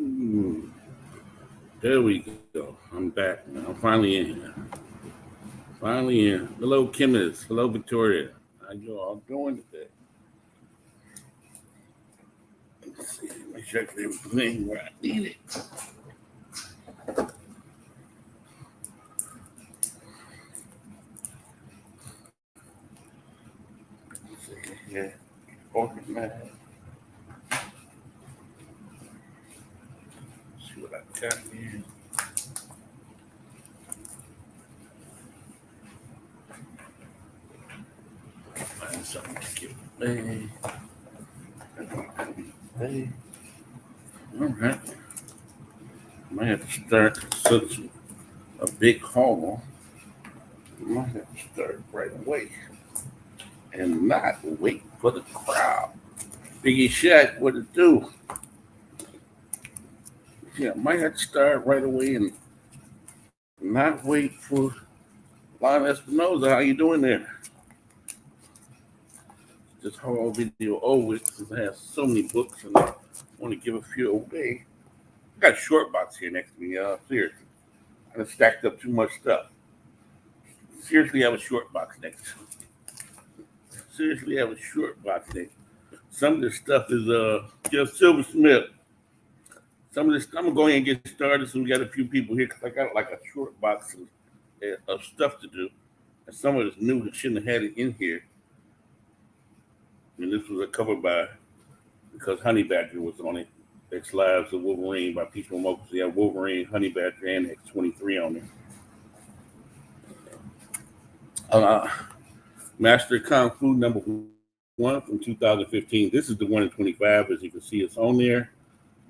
Ooh, there we go. I'm back. I'm finally in here. Finally in. Hello, Chemist. Hello, Victoria. How you all doing today? Let's see. Make sure I get everything where I need it. Let's see here. Organize. See what I got here. Find something to give away. Hey. All right. Might have to start such a big haul. Might have to start right away and not wait for the crowd. Biggie Shack, what it do? Yeah, might have to start right away and not wait for Lon Espinoza. How you doing there? This whole video over since I have so many books and I want to give a few away. I got a short box here next to me, seriously. I done stacked up too much stuff. Seriously, I have a short box next to me. Seriously, I have a short box next. Some of this stuff is just silversmith. Some of this, I'm gonna go ahead and get started. So we got a few people here because I got like a short box of stuff to do, and some of it's new that shouldn't have had it in here. And this was a cover by because Honey Badger was on it. X Lives of Wolverine by Peach Momoko. So you have Wolverine, Honey Badger, and X-23 on there. Uh, Master Kung Fu #1 from 2015. This is the one in 25. As you can see, it's on there.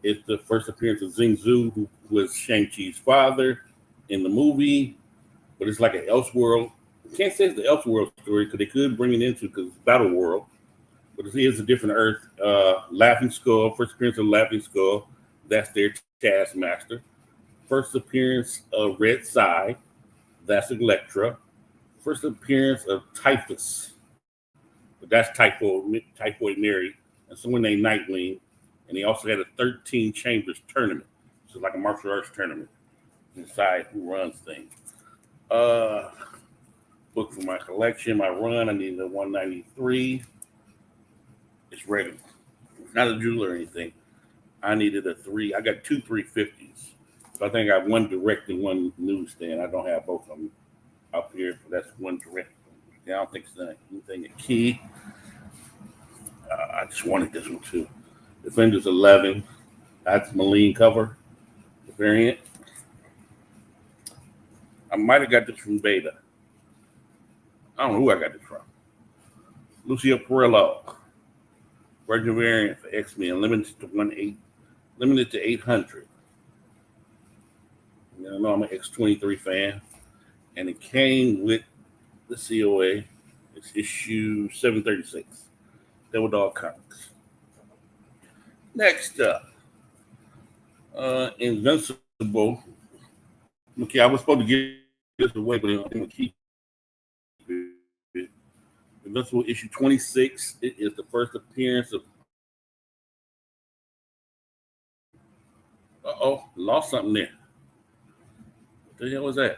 It's the first appearance of Zing Zhu, who was Shang-Chi's father in the movie, but it's like an Elseworld. I can't say it's the Elseworld story because they could bring it into because it's Battle World, but it is a different Earth. Laughing Skull, first appearance of Laughing Skull, that's their Taskmaster. First appearance of Red Side, that's Elektra. First appearance of Typhus, but that's Typhoid Mary, and someone named Nightwing. And he also had a 13 Chambers tournament. So like a martial arts tournament. Decide who runs things. Book for my collection, my run. I needed a 193. It's ready. It's not a jewel or anything. I needed a three. I got two 350s. So I think I have one direct and one newsstand. I don't have both of them up here. But that's one direct. Yeah, I don't think it's anything a key. I just wanted this one too. Defenders 11. That's Moline cover. The variant. I might have got this from Beta. I don't know who I got this from. Lucio Perillo. Virgin variant for X-Men. Limited to 800. I know I'm an X-23 fan. And it came with the COA. It's issue 736. Devil Dog Comics. Next up, Invincible. Okay, I was supposed to give this away, but I'm going to keep it. Invincible issue 26. It is the first appearance of. Lost something there. What the hell was that?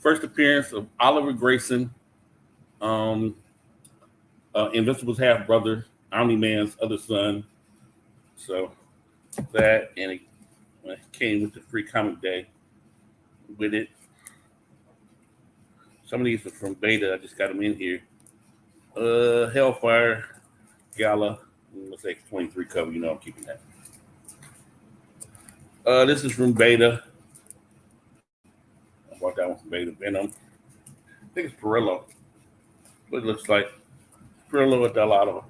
First appearance of Oliver Grayson, Invincible's half brother, Omni Man's other son. So that, and it came with the free comic day with it. Some of these are from Beta. I just got them in here. Hellfire Gala. Let's say 23 cover. You know I'm keeping that. This is from Beta. I bought that one from Beta. Venom. I think it's Perillo. What it looks like. Perillo with Delato.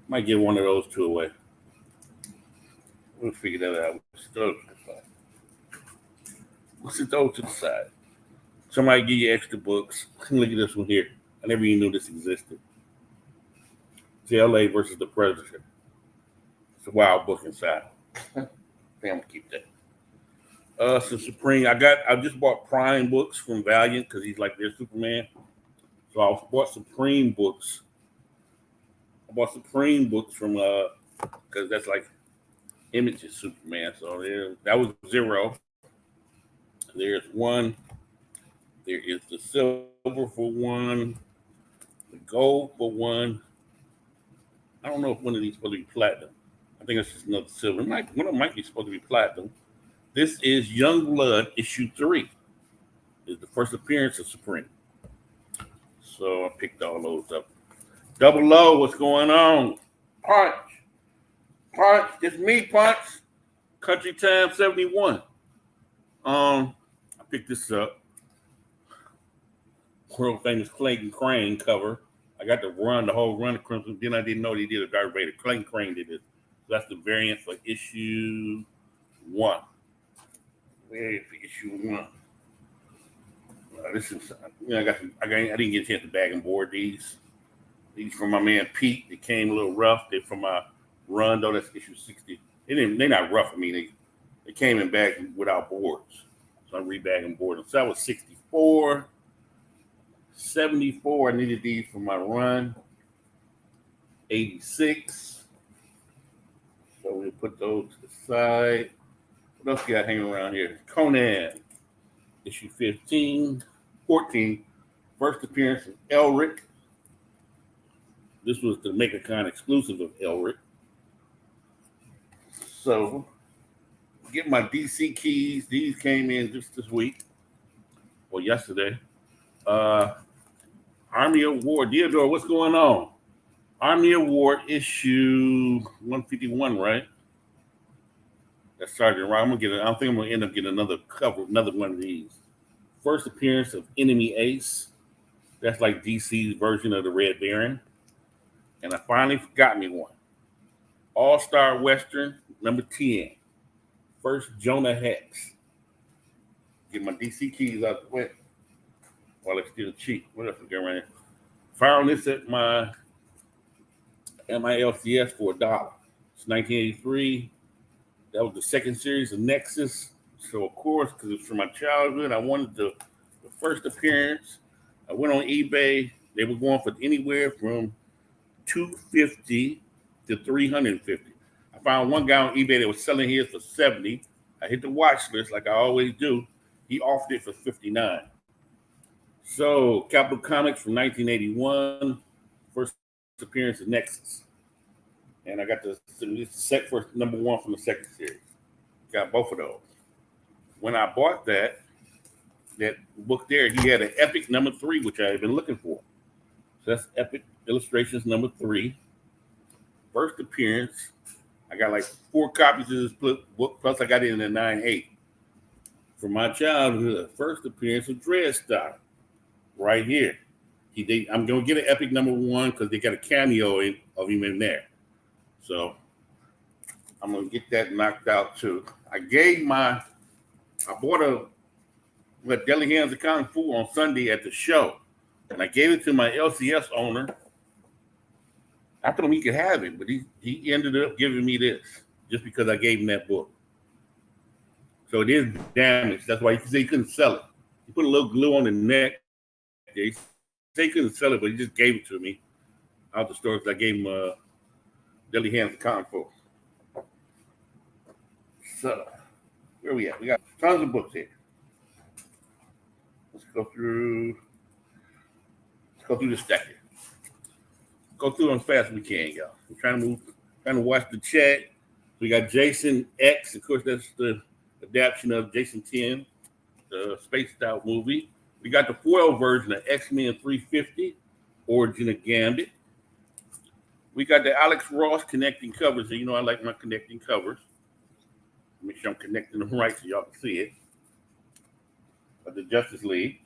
Might give one of those two away. We'll figure that out. We'll sit those to the side. Somebody give you extra books. Look at this one here. I never even knew this existed. JLA versus the Predator. It's a wild book inside. I'm gonna keep that. So Supreme, I just bought Prime books from Valiant because he's like their Superman. So I bought Supreme books. I bought Supreme books from because that's like image of Superman. So that was 0. There's 1. There is the silver for 1, the gold for 1. I don't know if one of these is supposed to be platinum. I think it's just another silver. One of them might be supposed to be platinum. This is Youngblood issue 3. It's the first appearance of Supreme. So I picked all those up. Double O, what's going on? Punch. It's me, Punch. Country Time 71. I picked this up. World famous Clayton Crane cover. I got to run the whole run of Crimson. Then I didn't know they did a Darth Vader. Clayton Crane did it. So that's the variant for issue 1. Where is issue 1? This is, I didn't get a chance to bag and board these. These from my man Pete. They came a little rough. They're from my run though. That's issue 60. They're not rough. I mean, they came in bag without boards. So I'm rebagging board. So that was 64. 74. I needed these for my run. 86. So we'll put those to the side. What else you got hanging around here? Conan. Issue 14, first appearance of Elric. This was the MegaCon exclusive of Elric. So, get my DC keys. These came in just this week, or yesterday. Army of War. Deodore, what's going on? Army of War issue 151, right? That's Sergeant Rock. I don't think I'm gonna end up getting another one of these. First appearance of Enemy Ace. That's like DC's version of the Red Baron. And I finally got me one. All-Star Western, number 10. First Jonah Hex. Get my DC keys out the way while it's still cheap. What else we got right here? Firing this at my LCS for $1. It's 1983. That was the second series of Nexus. So, of course, because it's from my childhood, I wanted the first appearance. I went on eBay. They were going for anywhere from $250 to $350. I found one guy on eBay that was selling his for $70. I hit the watch list like I always do. He offered it for $59. So, Capital Comics from 1981, first appearance of Nexus. And I got the set for number 1 from the second series. Got both of those. When I bought that book there, he had an Epic number 3, which I had been looking for. So that's Epic Illustrations number 3. First appearance. I got like 4 copies of this book, plus I got it in a 9.8. From my childhood, first appearance of Dreadstock. Right here. I'm going to get an Epic number 1 because they got a cameo of him in there. So I'm going to get that knocked out too. I bought a Deli Hands of Kung Fu on Sunday at the show. And I gave it to my LCS owner. I told him he could have it, but he ended up giving me this just because I gave him that book. So it is damaged. That's why he said he couldn't sell it. He put a little glue on the neck. He said he couldn't sell it, but he just gave it to me out the store because I gave him Deli Hands of Kung Fu. So, where we at? We got tons of books here. Let's go through the stack here. Go through them as fast as we can, y'all. We're trying to watch the chat. We got Jason X. Of course, that's the adaptation of Jason 10, the spaced out movie. We got the foil version of X-Men 350, Origin of Gambit. We got the Alex Ross connecting covers. And you know I like my connecting covers. Make sure I'm connecting them right so y'all can see it. Of the Justice League.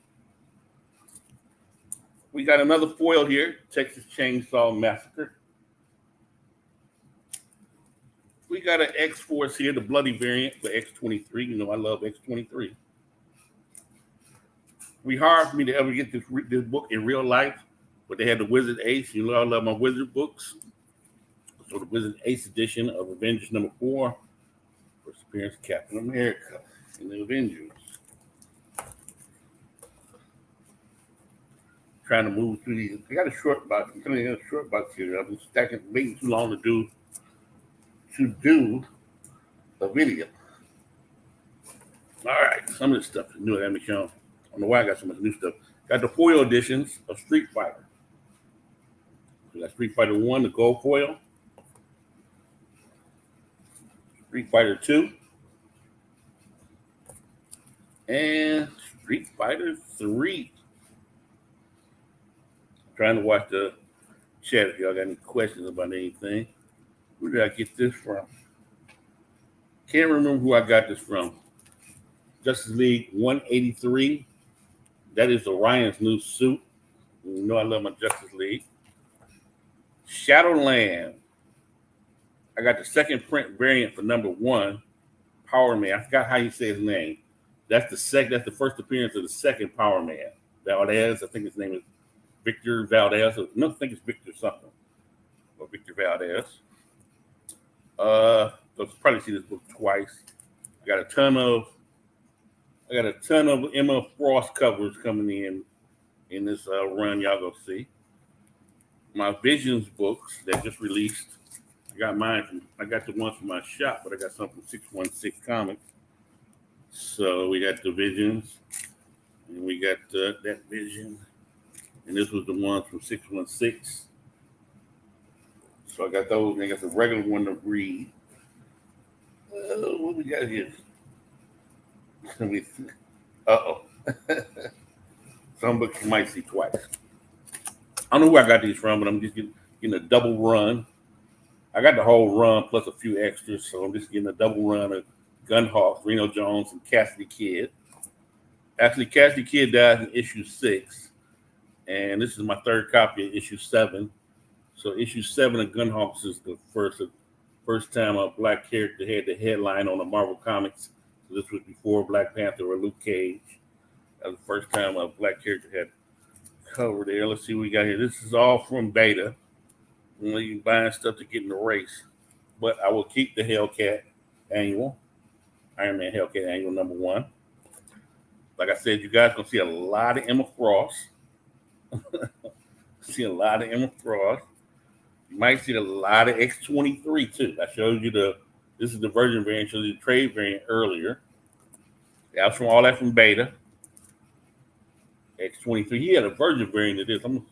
We got another foil here, Texas Chainsaw Massacre. We got an X-Force here, the bloody variant for X-23. You know I love X-23. We hard for me to ever get this book in real life, but they had the Wizard Ace. You know I love my Wizard books. So the Wizard Ace edition of Avengers number 4. First appearance of Captain America in the Avengers. Trying to move through these. I got a short box. I'm telling you, a short box here. I've been stacking, waiting too long to do a video. All right, some of this stuff is new. Let me show. I don't know why I got so much new stuff. Got the foil editions of Street Fighter. We got Street Fighter 1, the gold foil. Street Fighter 2. And Street Fighter 3. I'm trying to watch the chat if y'all got any questions about anything. Where did I get this from? Can't remember who I got this from. Justice League 183. That is Orion's new suit. You know I love my Justice League. Shadowland. I got the second print variant for number 1. Power Man. I forgot how you say his name. That's the first appearance of the second Power Man. Valdez. I think his name is Victor Valdez. No, I think it's Victor something. Or Victor Valdez. You'll probably see this book twice. I got a ton of Emma Frost covers coming in this run. Y'all go see my Visions books that just released. I got the ones from my shop, but I got some from 616 Comics. So we got the Visions, and we got that Vision, and this was the one from 616. So I got those, and I got the regular one to read. What we got here? Uh-oh. Some books you might see twice. I don't know where I got these from, but I'm just getting a double run. I got the whole run plus a few extras, so I'm just getting a double run of Gunhawk, Reno Jones, and Cassidy Kidd. Actually, Cassidy Kidd died in issue 6, and this is my third copy of issue 7. So issue 7 of Gunhawks is the first time a black character had the headline on a Marvel Comics. So this was before Black Panther or Luke Cage. That was the first time a black character had cover there. Let's see what we got here. This is all from Beta. I'm going to be buying stuff to get in the race. But I will keep the Hellcat annual. Iron Man Hellcat annual number 1. Like I said, you guys going to see a lot of Emma Frost. See a lot of Emma Frost. You might see a lot of X-23 too. I showed you this is the Virgin variant, showed you the trade variant earlier. That's from all that from Beta. X-23. He had a Virgin variant of this. I'm gonna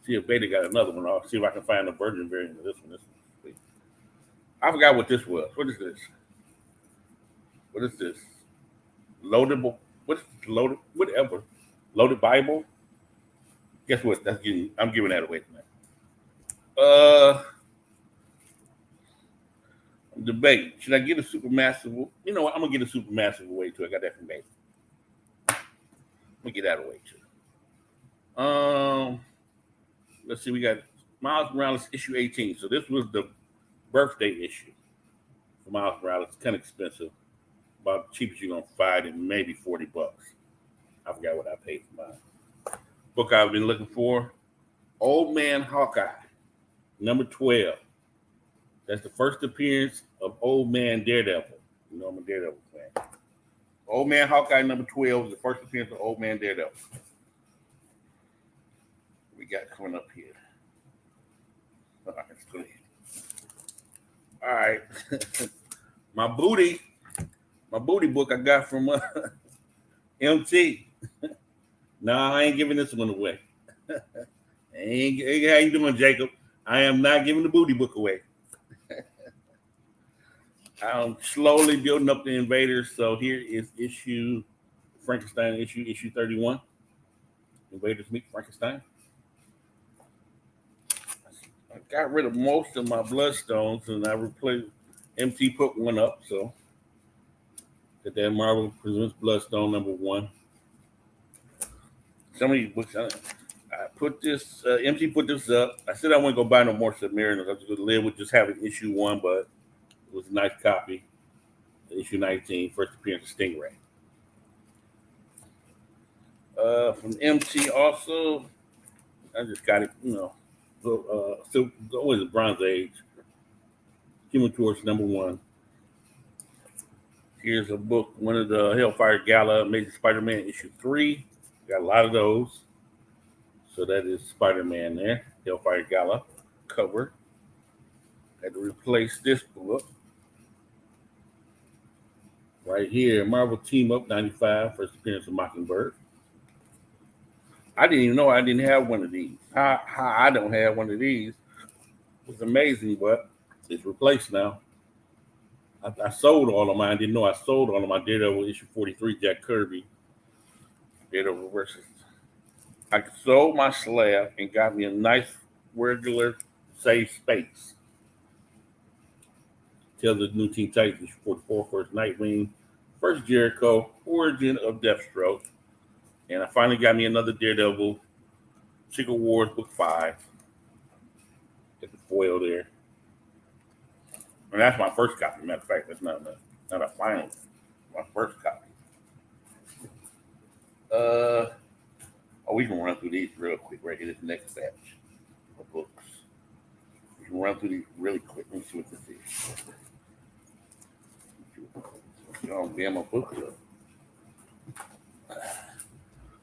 see if Beta got another one. I'll see if I can find a Virgin variant of this one. I forgot what this was. What is this? What is this? Loadable. What's loaded? Whatever. Loaded Bible. Guess what? I'm giving that away tonight. I'm debating. Should I get a Supermassive? You know what? I'm gonna get a Supermassive away too. I got that from Beta. I'm gonna get that away too. Let's see. We got Miles Morales issue 18. So this was the birthday issue for Miles Morales. It's kind of expensive. About the cheapest you're gonna find it, maybe $40. I forgot what I paid for mine. Book I've been looking for. Old Man Hawkeye, number 12. That's the first appearance of Old Man Daredevil. You know I'm a Daredevil fan. Old Man Hawkeye, number 12, is the first appearance of Old Man Daredevil. We got coming up here. All right, let's go ahead. All right. My booty book I got from MT. No, I ain't giving this one away. Hey, how you doing, Jacob? I am not giving the booty book away. I'm slowly building up the Invaders. So here is Frankenstein issue 31. Invaders meet Frankenstein. I got rid of most of my Bloodstones and I replaced. MT put one up, so got that Marvel Presents Bloodstone number 1. Some of these books, I put this. MT put this up. I said I wouldn't go buy no more Submariners. I was going to live with just having issue 1, but it was a nice copy. Issue 19, first appearance of Stingray. From MT also, I just got it. Still always the Bronze Age. Human Torch number 1. Here's a book, one of the Hellfire Gala Amazing Spider-Man issue 3. Got a lot of those. So that is Spider-Man there. Hellfire Gala cover. Had to replace this book. Right here, Marvel Team Up 95, first appearance of Mockingbird. I didn't even know I didn't have one of these. How I don't have one of these was amazing, but it's replaced now. I sold all of mine. Didn't know I sold all of my Daredevil issue 43 Jack Kirby Daredevil versus. I sold my slab and got me a nice regular safe space. Tales of the New Teen Titans issue 44, first Nightwing, first Jericho, Origin of Deathstroke, and I finally got me another Daredevil Secret Wars book 5. Get the foil there. And that's my first copy. Matter of fact, that's not a final. My first copy. We can run through these real quick right here. This next batch of books. We can run through these really quick. Let me see what this is. Oh, damn, my book.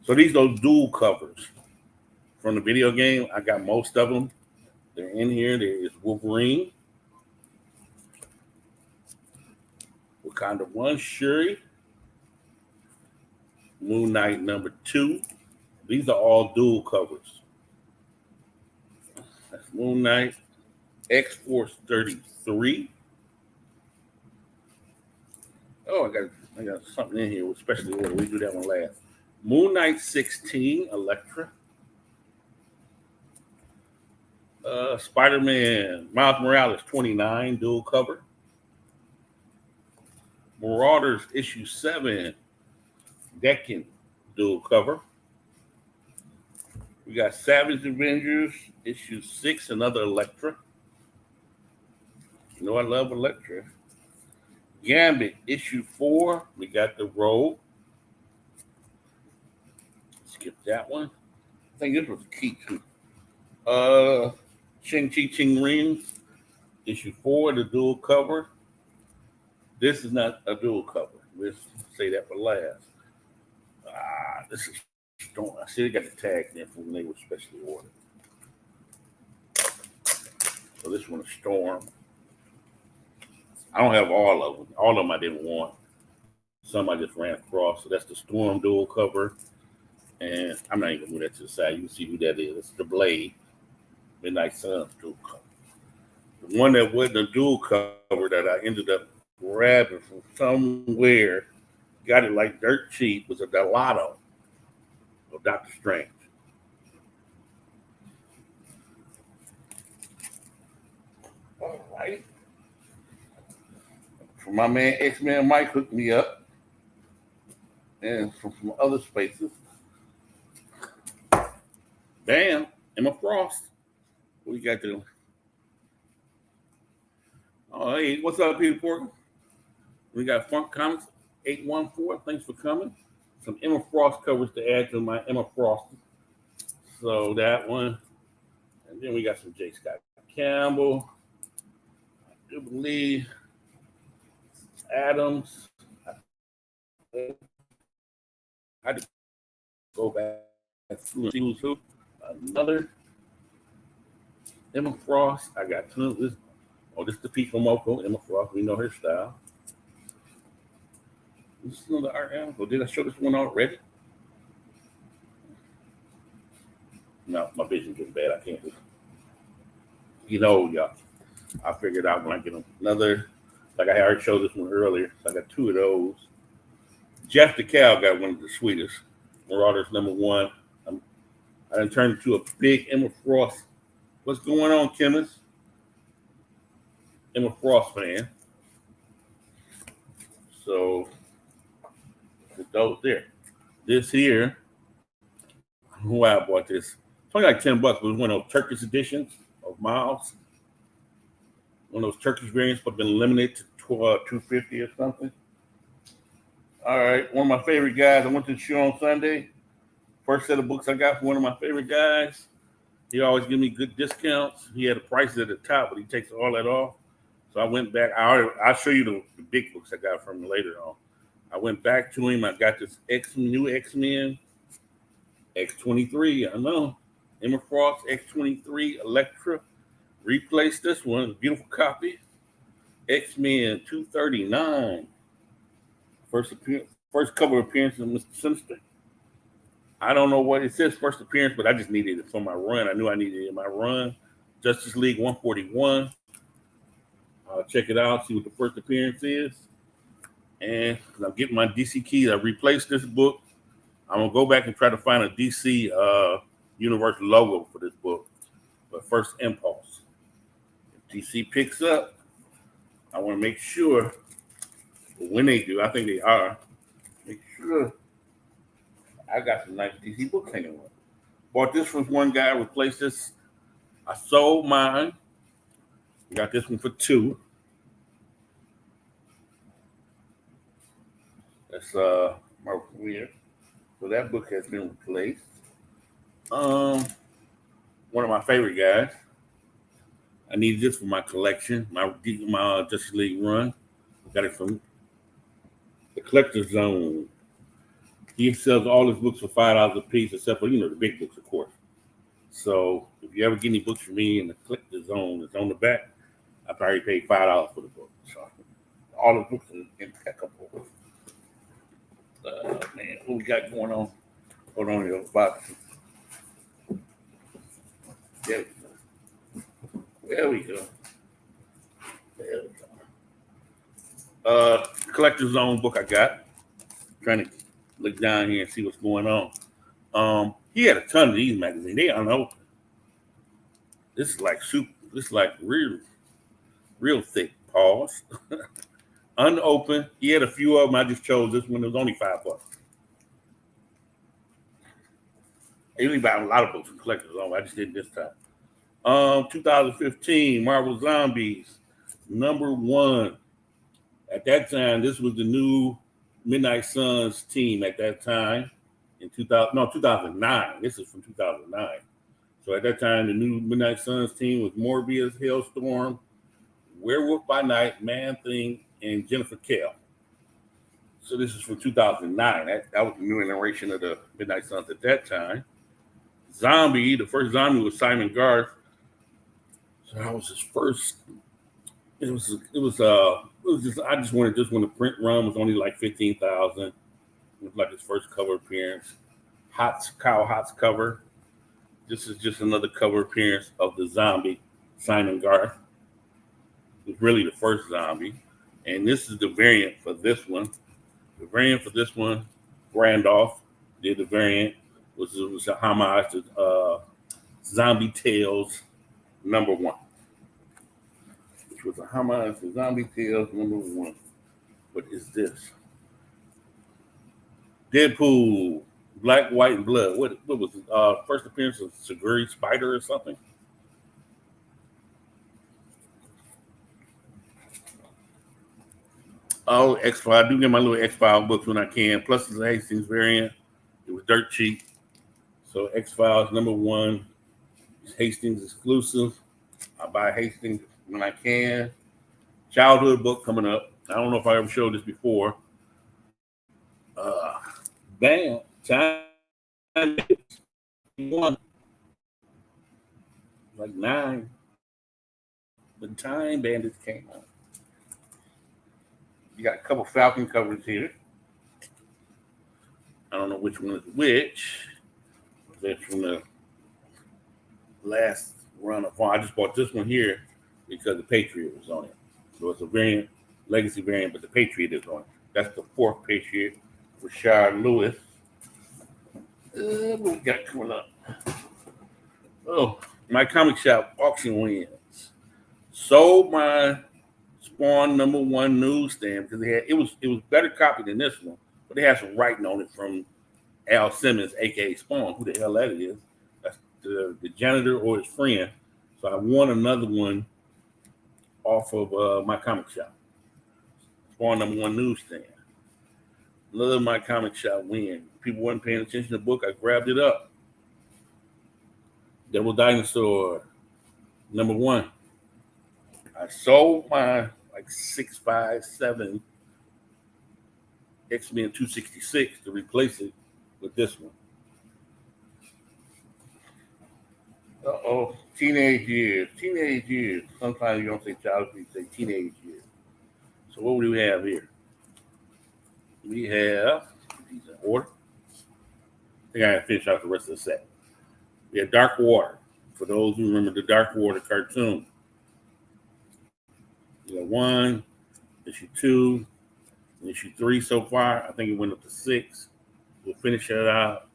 So these those dual covers from the video game. I got most of them. They're in here. There is Wolverine, Wakanda 1, Shuri, Moon Knight number 2. These are all dual covers. That's Moon Knight, X-Force 33. Oh, I got something in here with special order. We do that one last. Moon Knight 16, Elektra. Spider-Man, Miles Morales 29, dual cover. Marauders issue 7, Decken, dual cover. We got Savage Avengers issue 6, another Elektra. You know I love Elektra. Gambit issue 4, we got the Rogue. Skip that one. I think this was a key too. Shang-Chi Ching Rings issue 4, the dual cover. This is not a dual cover. Let's say that for last. This is Storm. I see they got the tag there from when they were specially ordered. So this one is Storm. I don't have all of them. All of them I didn't want. Some I just ran across. So that's the Storm dual cover. And I'm not even going to move that to the side. You can see who that is. It's the Blade. Midnight Suns dual cover. The one that wasn't a dual cover that I ended up grabbing from somewhere, got it like dirt cheap, was a Delato of Doctor Strange. All right. From my man X-Man Mike hooked me up. And from some other spaces. Bam, Emma Frost. What we got there? Oh, hey, what's up, Peter Porter? We got Funk Comics 814. Thanks for coming. Some Emma Frost covers to add to my Emma Frost. So that one. And then we got some J. Scott Campbell. I do believe Adams. I had to go back and see who's who. Another Emma Frost. I got two of this. Oh, this is the Pico Moco, Emma Frost. We know her style. This is another art article. Did I show this one already? No, my vision's getting bad. I can't do it. You know, y'all. I figured out when I get another. Like I already showed this one earlier. So I got two of those. Jeff the Cow got one of the sweetest. Marauders number 1. I done turned into a big Emma Frost. What's going on, chemist? Emma Frost fan. So those there. This here, why I bought this. It's only like $10, but it was one of those Turkish editions of Miles. One of those Turkish variants, but been limited to $250 or something. All right, one of my favorite guys. I went to the show on Sunday. First set of books I got from one of my favorite guys. He always give me good discounts. He had the prices at the top, but he takes all that off. So I went back. I'll show you the big books I got from him later on. I went back to him. I got this new X-Men, X-23. I know. Emma Frost, X-23, Elektra. Replaced this one. Beautiful copy. X-Men 239. first cover appearance of Mr. Sinister. I don't know what it says first appearance, but I just needed it for my run. I knew I needed it in my run. Justice League 141. I'll check it out, see what the first appearance is. And I'm getting my DC keys. I replaced this book. I'm gonna go back and try to find a DC Universe logo for this book. But first impulse. If DC picks up, I want to make sure when they do, I think they are, make sure I got some nice DC books hanging on. Bought this from one guy, replaced this. I sold mine. Got this one for $2. That's my career. So that book has been replaced. One of my favorite guys. I needed this for my collection, my Justice League run. Got it from the Collector's Zone. He sells all his books for $5 a piece, except for the big books, of course. So if you ever get any books from me in the Collector's Zone, it's on the back. I probably paid $5 for the book. So all the books are impeccable. Man, what we got going on? Hold on here, box. There we go. There we go. Collector's Zone book I got. Trying to look down here and see what's going on. He had a ton of these magazines. They unopened. This is like soup. This is like real thick. Pause. Unopened. He had a few of them. I just chose this one. It was only $5. I usually buy a lot of books from Collector's Zone. I just did this time. 2015 Marvel Zombies #1. At that time, this was the new Midnight Suns team. At that time, in 2009. This is from 2009. So at that time, the new Midnight Suns team was Morbius, Hailstorm, Werewolf by Night, Man-Thing, and Jennifer Kell. So this is from 2009. That was the new iteration of the Midnight Suns at that time. Zombie, the first Zombie was Simon Garth. So that was his first. It was just I just wanted this one. The print run was only like 15,000. It was like his first cover appearance. Kyle Hotz cover. This is just another cover appearance of the Zombie, Simon Garth. It was really the first Zombie. And this is the variant for this one. The variant for this one, Randolph did the variant. It was a homage to Zombie Tales #1. Which was a homage to Zombie Tales #1. What is this? Deadpool, Black, White, and Blood. What was it? First appearance of Siguri Spider or something? Oh, X-File. I do get my little X-File books when I can. Plus, it's a Hastings variant. It was dirt cheap. So X-Files #1 is Hastings exclusive. I buy Hastings when I can. Childhood book coming up. I don't know if I ever showed this before. Bam. Time 1. Like 9. The Time Bandits came out. You got a couple Falcon covers here. I don't know which one is which. That's from the last run of. I just bought this one here because the Patriot was on it. So it's a variant, legacy variant, but the Patriot is on it. That's the 4th Patriot for Rashard Lewis. What we got coming up? Oh, my comic shop auction wins. Sold my Spawn #1 newsstand because it was better copied than this one, but they had some writing on it from Al Simmons, aka Spawn. Who the hell that is? That's the janitor or his friend. So I won another one off of my comic shop. Spawn #1 newsstand. Love my comic shop win. People weren't paying attention to the book. I grabbed it up. Devil Dinosaur #1. I sold my like 657 X-Men 266 to replace it with this one. Teenage years. Sometimes you don't say childhood, you say teenage years. So what do we have here? we have these in order. I think I gotta finish out the rest of the set. We have Dark Water. For those who remember the Dark Water cartoon. We got 1, issue 2, and issue 3 so far. I think it went up to 6. We'll finish it out.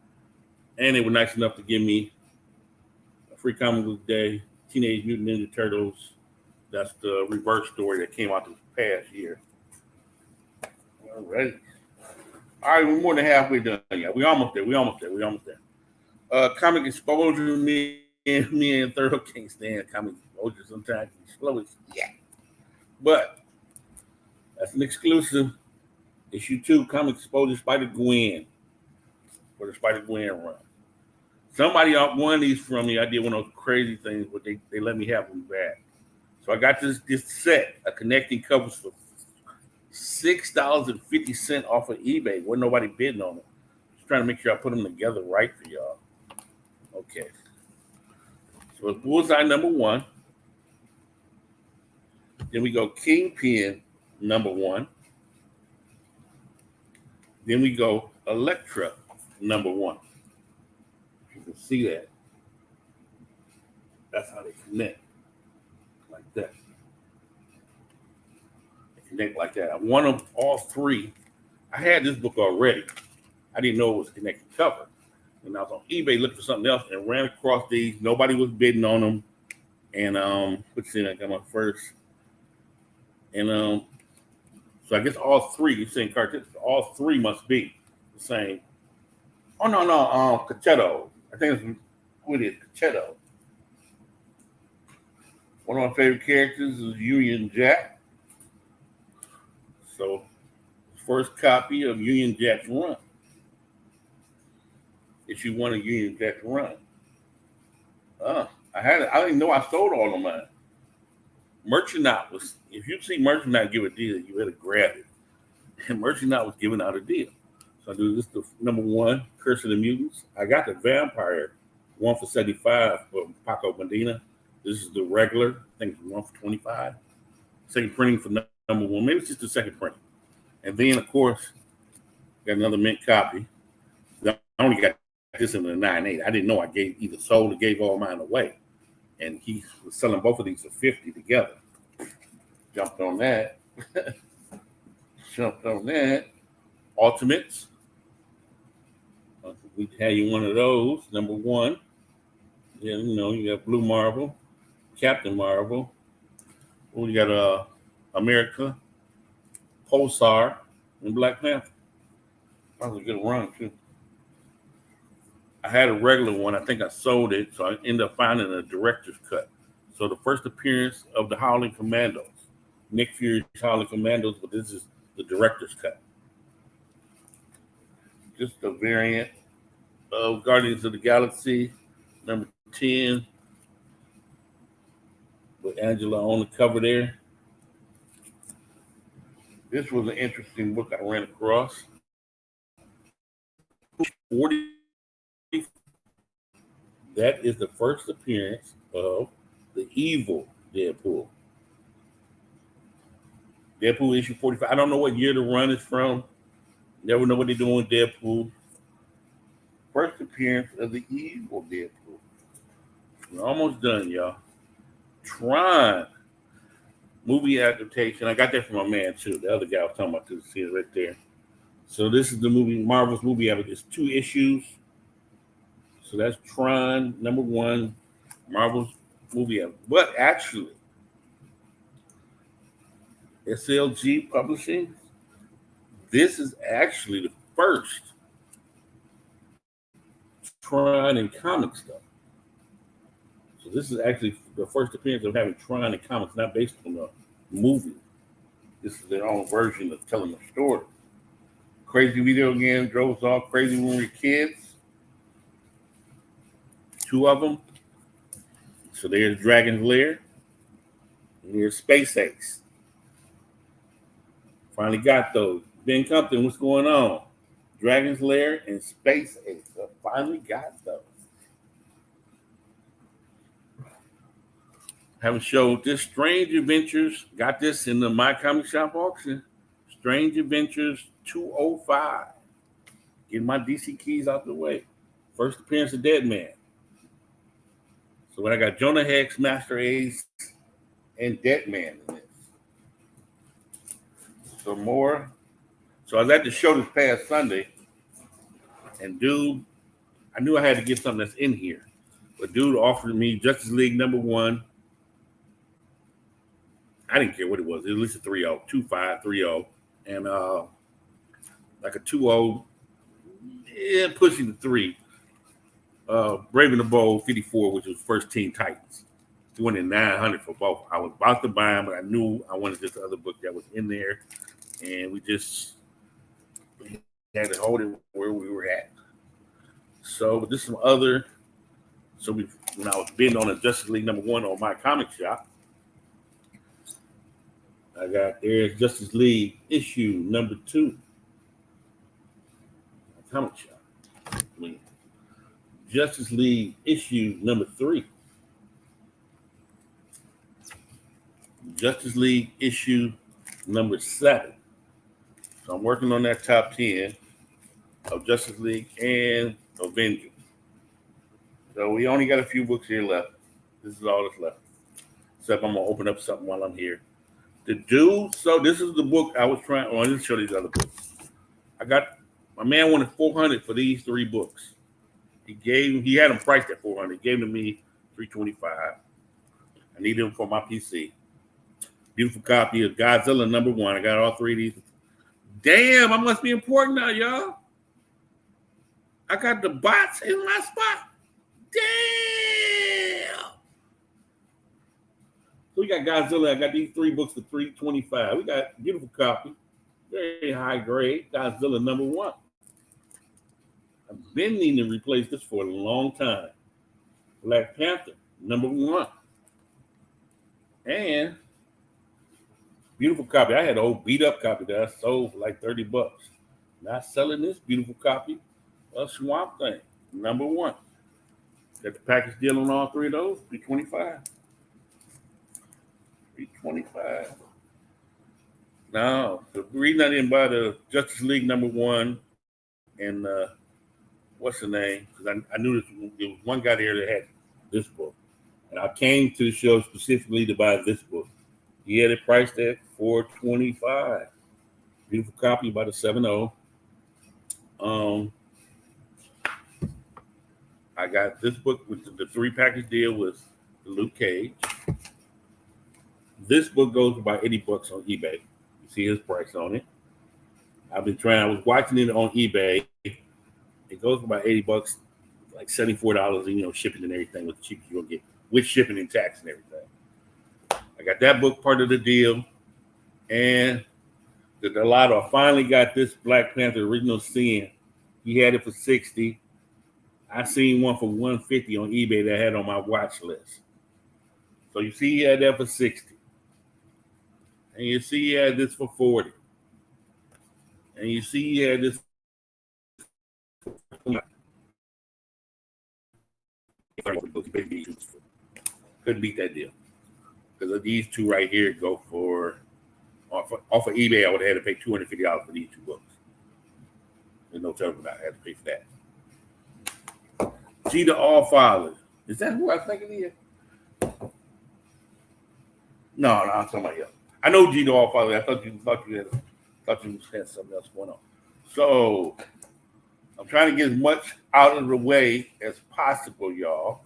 And they were nice enough to give me a free comic book day, Teenage Mutant Ninja Turtles. That's the reverse story that came out this past year. All right. All right, we're more than halfway done. Yeah, we almost there. Comic exposure, me and Thurl can't stand comic exposure. Sometimes it's slow as but that's an exclusive. Issue 2, comic exposure, Spider-Gwen for the Spider-Gwen run. Somebody won these from me. I did one of those crazy things, but they let me have them back. So I got this set of connecting covers for $6.50 off of eBay. Wasn't nobody bidding on them. Just trying to make sure I put them together right for y'all. Okay. So it's Bullseye number 1. Then we go Kingpin number 1. Then we go Elektra number 1. You can see that. That's how they connect. Like that. They connect like that. I won them all 3. I had this book already. I didn't know it was a connected cover. And I was on eBay looking for something else and ran across these. Nobody was bidding on them. And let's see, I got my first. And so I guess all 3, you're saying cartoons, all 3 must be the same. Oh no, Cachetto. I think it's what it is, Cachetto. One of my favorite characters is Union Jack. So first copy of Union Jack's run. Issue 1 of Union Jack's run. I didn't know I sold all of mine. Merchant was, if you see Merchant give a deal, you better grab it. And Merchant was giving out a deal. So I do this the number 1, Curse of the Mutants. I got the Vampire 1 for $75 from Paco Medina. This is the regular. I think it's 1 for $25. Second printing for number 1. Maybe it's just the second printing. And then, of course, got another mint copy. I only got this in the 9.8. I didn't know I either sold or gave all mine away. And he was selling both of these for $50 together. Jumped on that. Ultimates. We had you one of those. Number 1. Yeah, you got Blue Marvel, Captain Marvel. We got America, Pulsar, and Black Panther. That was a good run too. I had a regular one. I think I sold it, so I ended up finding a director's cut. So the first appearance of the Howling Commandos, Nick Fury's Howling Commandos, but this is the director's cut. Just a variant of Guardians of the Galaxy, number 10, with Angela on the cover there. This was an interesting book I ran across. 40. That is the first appearance of the evil Deadpool. Deadpool issue 45. I don't know what year the run is from. Never know what they're doing with Deadpool. First appearance of the evil Deadpool. We're almost done, y'all. Tron movie adaptation. I got that from my man too. The other guy I was talking about too. See it right there. So this is the movie, Marvel's movie adaptation. It's 2 issues. So that's Tron, number 1, Marvel's movie. But actually, SLG Publishing, this is actually the first Tron and comic stuff. So this is actually the first appearance of having Tron and comics, not based on the movie. This is their own version of telling a story. Crazy video game drove us all crazy when we were kids. 2 of them. So there's Dragon's Lair. And here's Space Ace. Finally got those. Ben Compton, what's going on? Dragon's Lair and Space Ace. I finally got those. Haven't showed this Strange Adventures. Got this in the My Comic Shop auction. Strange Adventures 205. Getting my DC keys out the way. First appearance of Dead Man. So when I got Jonah Hex, Master Ace, and Dead Man in this. Some more. So I was at the show this past Sunday, and dude, I knew I had to get something that's in here. But dude offered me Justice League #1. I didn't care what it was. It was at least a 3-0, 2-5, 3-0. And like a 2-0, pushing the 3. Brave and the Bold 54, which was first team Titans. He went in 900 for both. I was about to buy them, but I knew I wanted this other book that was in there. And we just had to hold it where we were at. So this is some other. So when I was bidding on a Justice League #1 on my comic shop, I got there's Justice League issue #2. My comic shop. Justice League issue #3. Justice League issue #7. So I'm working on that top 10 of Justice League and Avengers. So we only got a few books here left. This is all that's left. Except I'm gonna open up something while I'm here. So this is the book I was trying. Oh, I didn't show these other books. My man wanted $400 for these 3 books. He had them priced at $400. He gave them to me $325. I needed them for my PC. Beautiful copy of Godzilla #1. I got all 3 of these. Damn, I must be important now, y'all. I got the bots in my spot. Damn. So we got Godzilla. I got these 3 books for $325. We got beautiful copy, very high grade, Godzilla #1. I've been needing to replace this for a long time. Black Panther #1. And beautiful copy. I had an old beat up copy that I sold for like $30. Not selling this beautiful copy of Swamp Thing #1. Got the package deal on all 3 of those, $325. $325. Now, the reason I didn't buy the Justice League #1 and what's the name? Because I knew there was one guy there that had this book. And I came to the show specifically to buy this book. He had it priced at $425. Beautiful copy by the 7-0. I got this book with the 3 package deal with Luke Cage. This book goes for about $80 on eBay. You see his price on it. I was watching it on eBay. It goes for about $80, like $74, shipping and everything was the cheapest you'll get, with shipping and tax and everything. I got that book part of the deal. And the Delato finally got this Black Panther original sin. He had it for $60. I seen one for $150 on eBay that I had on my watch list. So you see he had that for $60. And you see he had this for $40. And you see he had this. Couldn't beat that deal. Because of these 2 right here go for, off of eBay, I would have had to pay $250 for these 2 books. There's no telling about it. I had to pay for that. G the All-Father. Is that who I think it is? No, I'm somebody else. I know G the All-Father. I thought you had something else going on. So I'm trying to get as much out of the way as possible, y'all.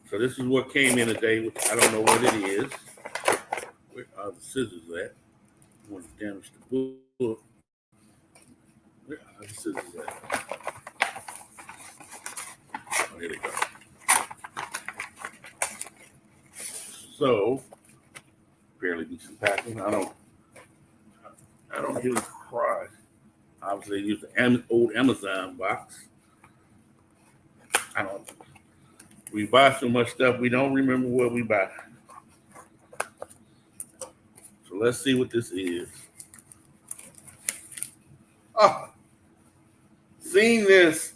So this is what came in today, which I don't know what it is. Where are the scissors at? I want to damage the book. Where are the scissors at? Oh, here they go. So, fairly decent packing. I don't use cry. Obviously, I use the old Amazon box. We buy so much stuff, we don't remember what we buy. So let's see what this is. Oh, seen this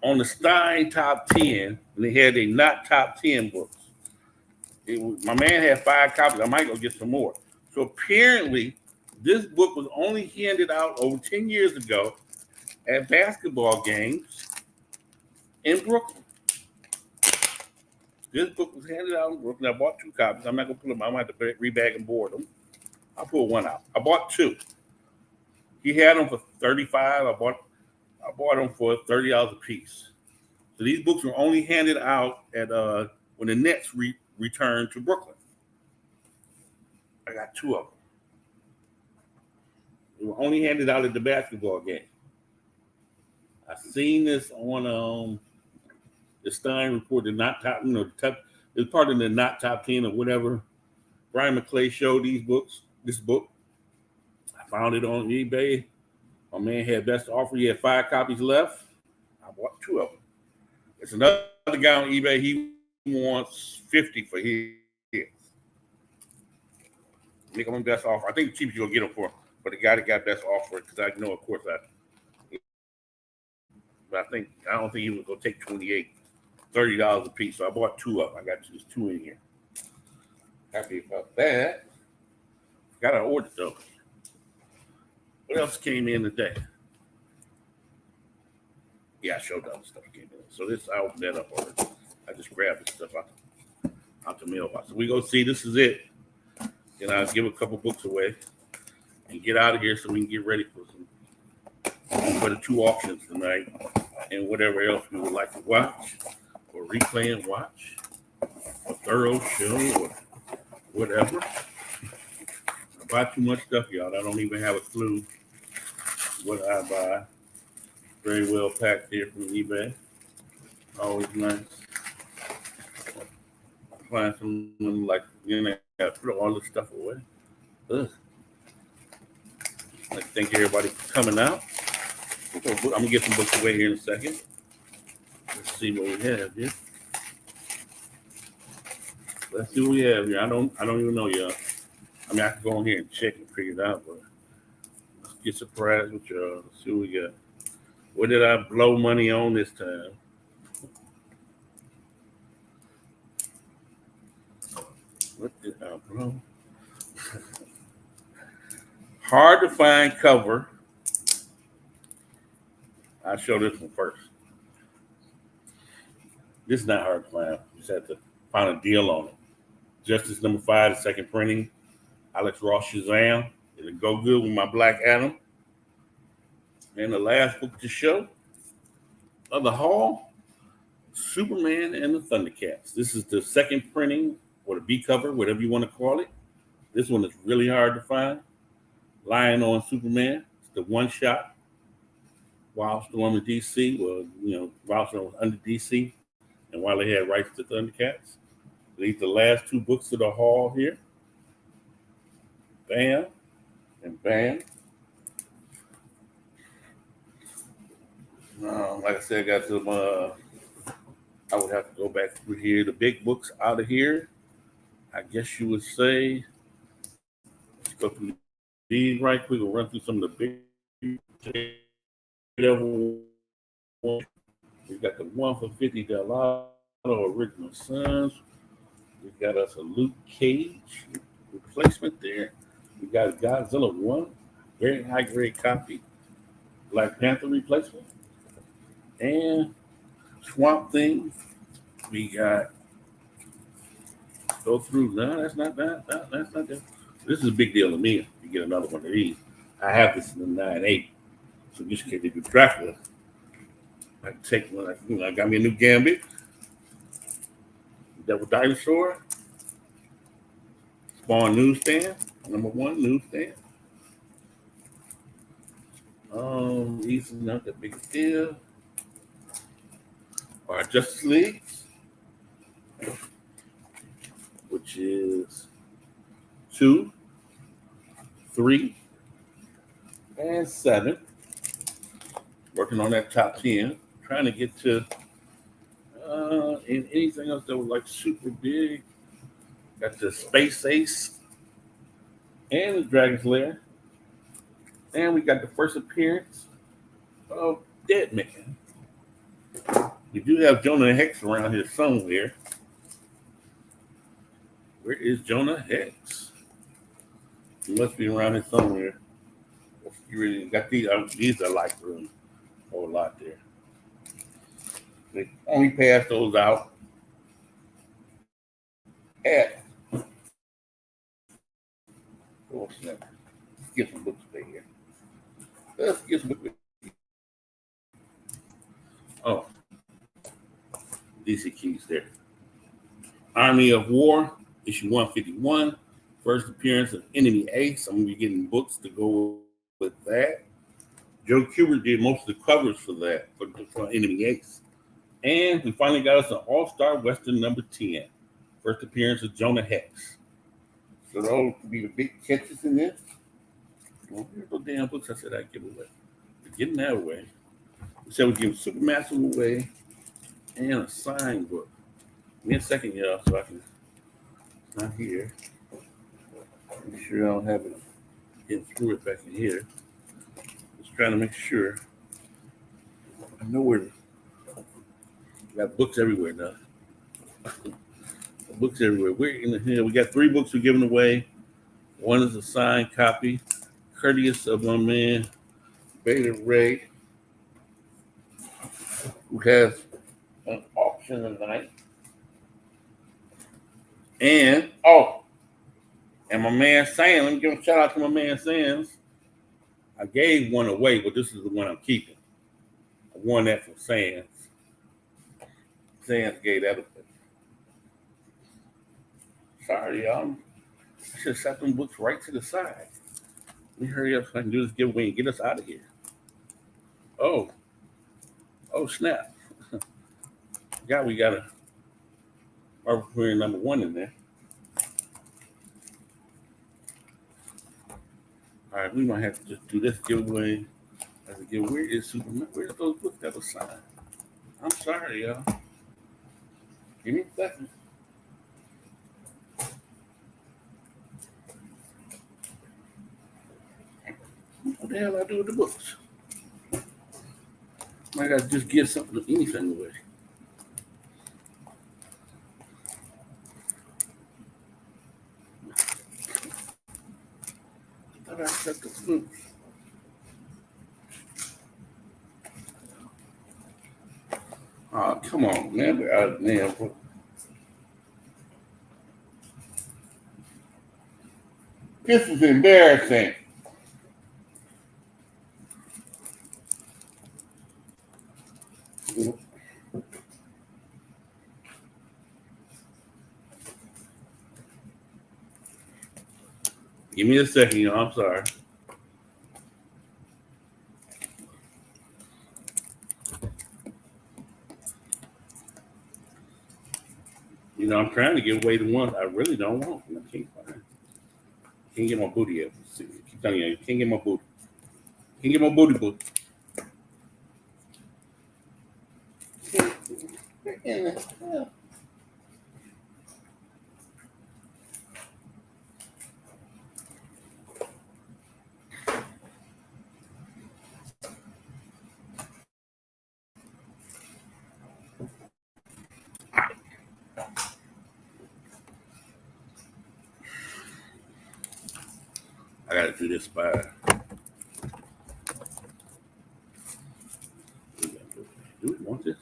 on the Stein Top 10, and they had a not top 10 books. My man had 5 copies. I might go get some more. So apparently, this book was only handed out over 10 years ago at basketball games in Brooklyn. This book was handed out in Brooklyn. I bought 2 copies. I'm not gonna put them. I'm gonna have to rebag and board them. I'll pull one out. I bought 2. He had them for $35. I bought them for $30 a piece. So these books were only handed out at when the Nets returned to Brooklyn. I got 2 of them. They were only handed out at the basketball game. I seen this on the Stein report, the not top, it's part of the not top 10 or whatever. Brian McClay showed this book. I found it on eBay. My man had best offer. He had 5 copies left. I bought 2 of them. It's another guy on eBay. He wants 50 for his. Make him best offer. I think the cheapest you'll get them for, but the guy that got best offer, because I know, of course, but I don't think he was gonna take $30 a piece. So I bought 2 of them. I got just 2 in here. Happy about that. Got to order though. What else came in today? Yeah, I showed other stuff came in. So this, I opened that up already. I just grabbed this stuff out the mailbox. So we go see, this is it. And I'll give a couple books away and get out of here so we can get ready for the 2 auctions tonight and whatever else we would like to watch or replay and watch, a thorough show or whatever. I buy too much stuff, y'all. I don't even have a clue what I buy. Very well packed here from eBay. Always nice. Find someone like, I gotta throw all this stuff away. Ugh. I thank everybody for coming out. I'm gonna get some books away here in a second. Let's see what we have here. Let's see what we have here. I don't even know, y'all. I mean, I can go in here and check and figure it out, but let's get surprised with y'all. Let's see what we got. What did I blow money on this time? What did I blow? Hard to find cover. I'll show this one first. This is not hard to find. You just have to find a deal on it. Justice number 5, the second printing. Alex Ross Shazam. It'll go good with my Black Adam. And the last book to show of the haul, Superman and the Thundercats. This is the second printing or the B cover, whatever you want to call it. This one is really hard to find. Lion on Superman. It's the one shot. Wildstorm in DC. Well, Wildstorm was under DC. And while they had rights to Thundercats. These are the last 2 books of the haul here. Bam and bam. Like I said, I got some. I would have to go back through here. The big books out of here. I guess you would say. Let's go through these right quick. We'll run through some of the big. We got the 1 for $50 Original Sons. We got us a Luke Cage replacement there. We got Godzilla 1, very high grade copy. Black Panther replacement. And Swamp Thing. We got, go through, no, that's not that. That's not that. This is a big deal to me if you get another one of these. I have this in the 9.8. So just in case they do Dracula, I can take one. I got me a new Gambit. Devil Dinosaur. Spawn Newsstand. Number 1 newsstand. These are not that big a deal. Our Justice League, which is 2, 3, and 7. Working on that top 10. Trying to get to anything else that was like super big. Got the Space Ace and the Dragon's Lair. And we got the first appearance of Deadman. We do have Jonah Hex around here somewhere. Where is Jonah Hex? It must be around here somewhere. You really got these. These I like really a whole lot there. They only pass those out at. Oh snap! Let's get some books today here. Let's get some books. Oh, DC Keys there. Army of War, issue 151. First appearance of Enemy Ace. I'm gonna be getting books to go with that. Joe Kubert did most of the covers for that for Enemy Ace. And we finally got us an All-Star Western number 10. First appearance of Jonah Hex. So those could be the big catches in this. Well, here's those damn books I said I'd give away. We're getting that away. We said we'd give Supermassive away and a signed book. Give me a second, y'all, so I can. It's not here. Make sure I don't have it getting through it back in here. Just trying to make sure. I know where. We got books everywhere now. Books everywhere. We're in the here. We got 3 books we're giving away. One is a signed copy, courteous of my man Beta Ray, who has an auction tonight. And my man Sam, let me give a shout out to my man Sam. I gave one away, but this is the one I'm keeping. I won that from Sam. Sam gave that away. Sorry, y'all. I should have set them books right to the side. Let me hurry up so I can do this giveaway and get us out of here. Oh snap. We got a Marvel Career number 1 in there. All right, we might have to just do this giveaway as a giveaway. Where is Superman? Where's those books that was signed? I'm sorry, y'all. Give me a second. What the hell I do with the books? I gotta just give anything away. I thought I set the books. Oh, come on, man. We're out of the damn book. This is embarrassing. Give me a second, y'all. I'm sorry. I'm trying to give away the ones I really don't want. And I can't find. Can't get my booty yet. Keep telling you, can't get my booty. Can't get my booty book. I gotta do this by. Do we want this?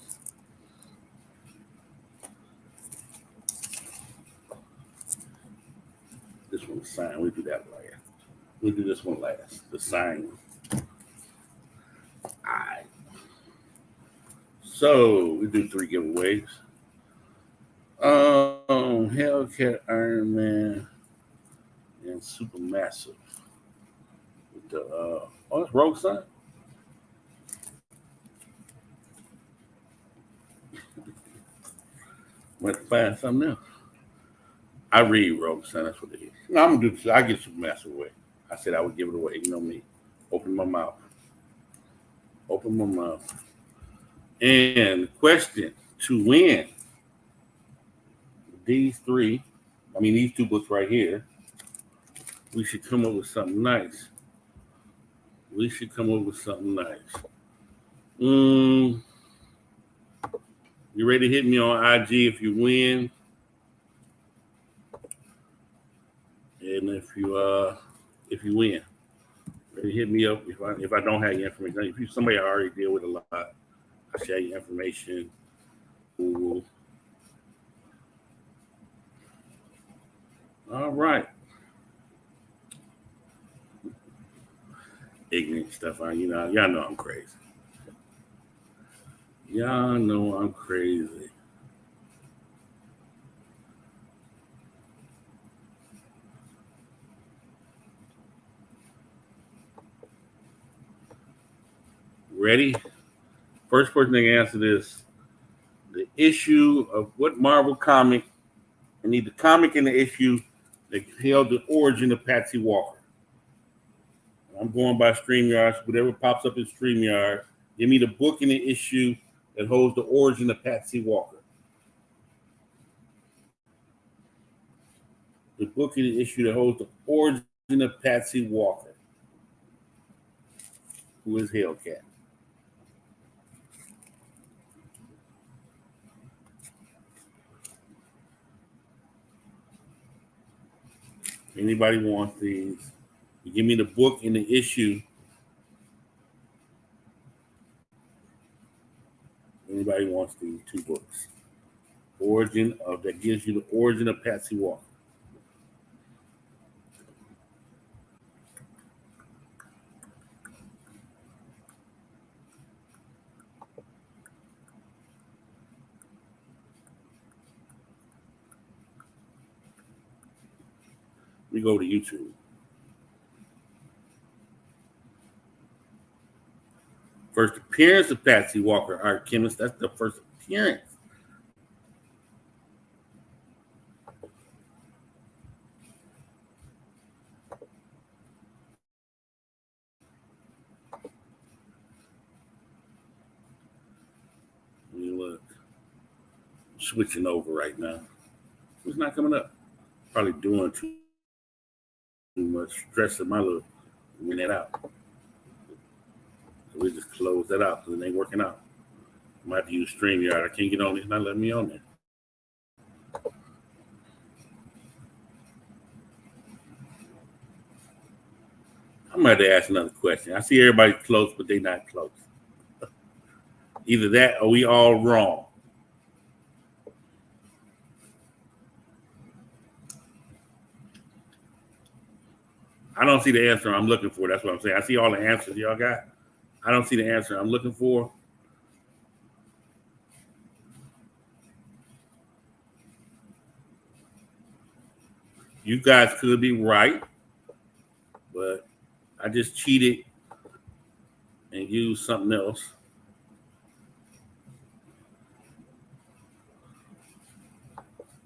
This one's signed. We do that last. We do this one last. The sign. Alright. So we do 3 giveaways. Hellcat, Iron Man, and Supermassive. With the it's Rogue Sun. Went to find something else. I read Rogue Sun. That's what it is. No, I'm gonna do this. I get Supermassive away. I said I would give it away. You know me. Open my mouth. Open my mouth. And question to win these 2 books right here, we should come up with something nice. You ready to hit me on IG if you win? And if you if you win. Hit me up if I don't have your information. If you somebody I already deal with a lot, I share your information. Ooh. All right. Ignorant stuff. Y'all know I'm crazy. Y'all know I'm crazy. Ready? First person to answer this. The issue of what Marvel comic, I need the comic and the issue that held the origin of Patsy Walker. I'm going by StreamYard, whatever pops up in StreamYard. Give me the book and the issue that holds the origin of Patsy Walker. The book and the issue that holds the origin of Patsy Walker, who is Hellcat. Anybody wants these? You give me the book and the issue. Anybody wants these two books? Origin of that gives you the origin of Patsy Walker. We go to YouTube. First appearance of Patsy Walker, art chemist. That's the first appearance. Let me look. I'm switching over right now. It's not coming up. Probably doing too much stress in my little win it out. So we just close that out because it ain't working out. I might have to use StreamYard. I can't get on it. It's not letting me on there. I might have to ask another question. I see everybody close, but they not close. Either that or we all wrong. I don't see the answer I'm looking for. That's what I'm saying. I see all the answers y'all got. I don't see the answer I'm looking for. You guys could be right, but I just cheated and used something else.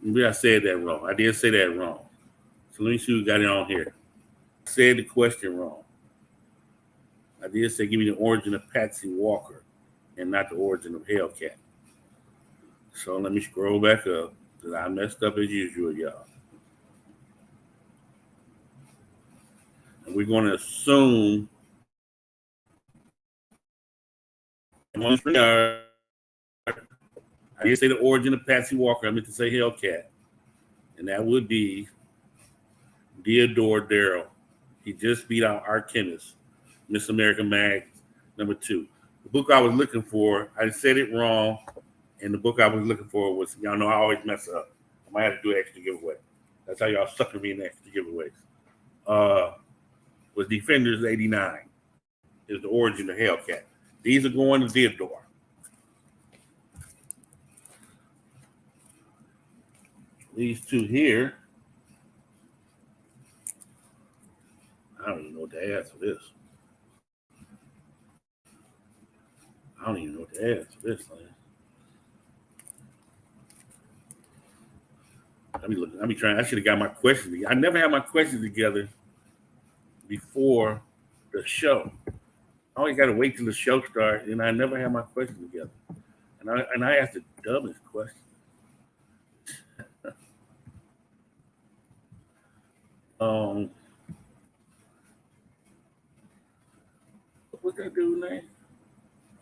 Maybe I said that wrong. I did say that wrong. So let me see who got it on here. I said the question wrong. I did say give me the origin of Patsy Walker and not the origin of Hellcat. So let me scroll back up because I messed up as usual, y'all. And we're going to assume I did say the origin of Patsy Walker. I meant to say Hellcat. And that would be Theodore Darrow. He just beat out Art Chemist, Miss America Mag #2. The book I was looking for, I said it wrong. And the book I was looking for was, y'all know I always mess up. I might have to do an extra giveaway. That's how y'all sucker me in extra giveaways. Was Defenders 89. Is the origin of Hellcat. These are going to Theodore. These two here, I don't even know what to ask for this. I don't even know what to ask for this, man. I be trying. I should have got my questions together. I never had my questions together before the show. I always got to wait till the show starts, and I never had my questions together. And I asked the dumbest question. What's that dude's name?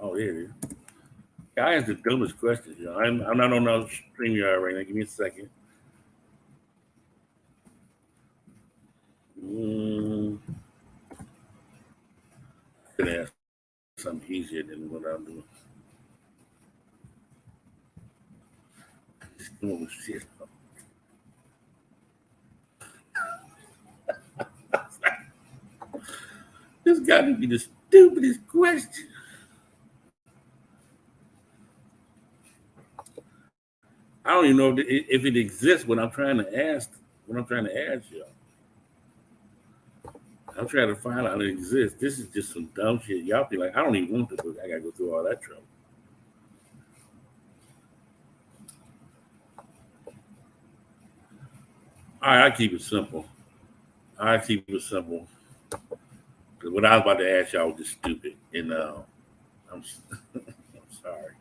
Oh, there it is. Yeah, I asked the dumbest questions, y'all. I'm not on no StreamYard right now. Give me a second. gonna ask something easier than what I'm doing. Just doing shit. This got to be the stupidest question. I don't even know if it exists. What I'm trying to ask. What I'm trying to ask y'all. I'm trying to find out it exists. This is just some dumb shit. Y'all be like, I don't even want the book. I gotta go through all that trouble. All right, I keep it simple. I keep it simple. Because what I was about to ask y'all was just stupid, and I'm I'm sorry.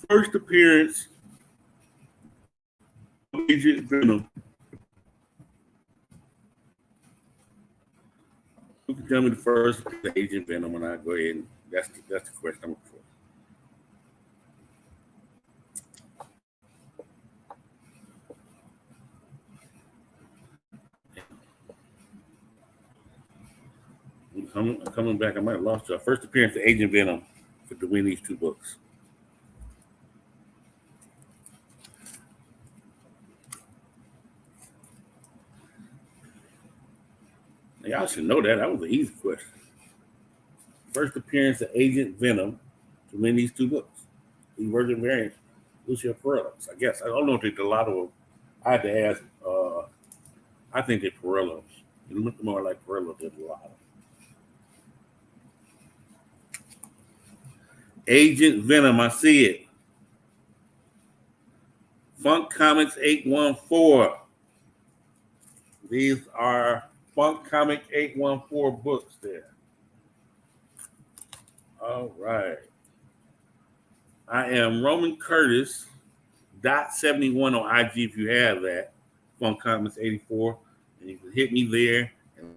First appearance, Agent Venom. Who can tell me the first Agent Venom? And I go ahead and that's the question I'm looking for. I'm coming back. I might have lost y'all. First appearance of Agent Venom to win these two books. Y'all should know that. That was an easy question. First appearance of Agent Venom to win these two books. The Virgin variant, Lucia Perillos. I guess. I don't know if they did a lot of them. I had to ask. I think they're Perillos. It looked more like Perillo did a lot of them. Agent Venom, I see it. Funk Comics 814. These are Funk Comic 814 books there. All right. I am Roman Curtis, .71 on IG if you have that. Funk Comics 84. And you can hit me there and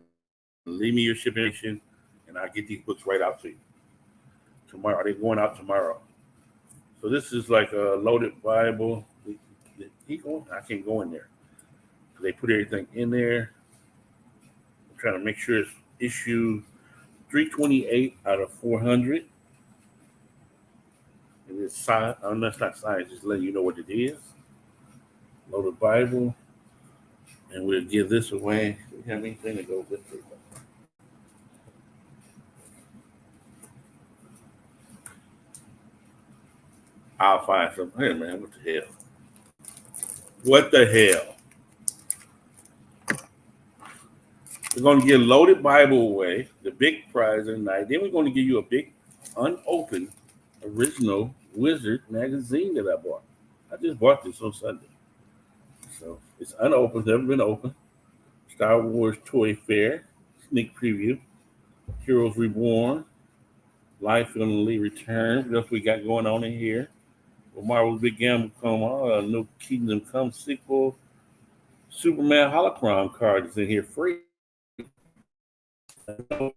leave me your shipping information, and I'll get these books right out to you. Tomorrow. They're going out tomorrow. So this is like a loaded Bible. I can't go in there. They put everything in there. I'm trying to make sure it's issue 328 out of 400. And it's signed. Oh, that's not signed. Just letting you know what it is. Loaded Bible. And we'll give this away. Do we have anything to go with it? I'll find something. Hey, man, what the hell? What the hell? We're going to give Loaded Bible away, the big prize of the night. Then we're going to give you a big, unopened, original Wizard magazine that I bought. I just bought this on Sunday. So it's unopened, never been opened. Star Wars Toy Fair, sneak preview. Heroes Reborn, Life on the Return. What else we got going on in here? Well, Marvel's Big Gamble Come On, a new Kingdom Come sequel. Superman Holocron card is in here free. I'm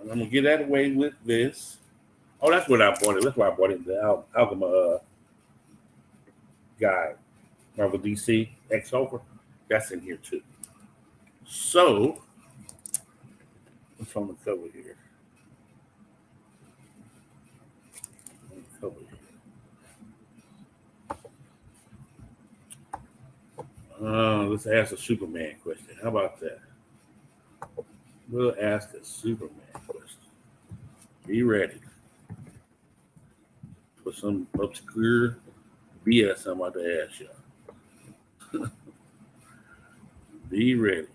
gonna get that away with this. Oh, that's what I bought it. That's why I bought it. The Alchema guide, Marvel DC X Over. That's in here too. So, what's on the cover here? Let's ask a Superman question. How about that? We'll ask a Superman question. Be ready for some obscure BS I'm about to ask y'all. Be ready.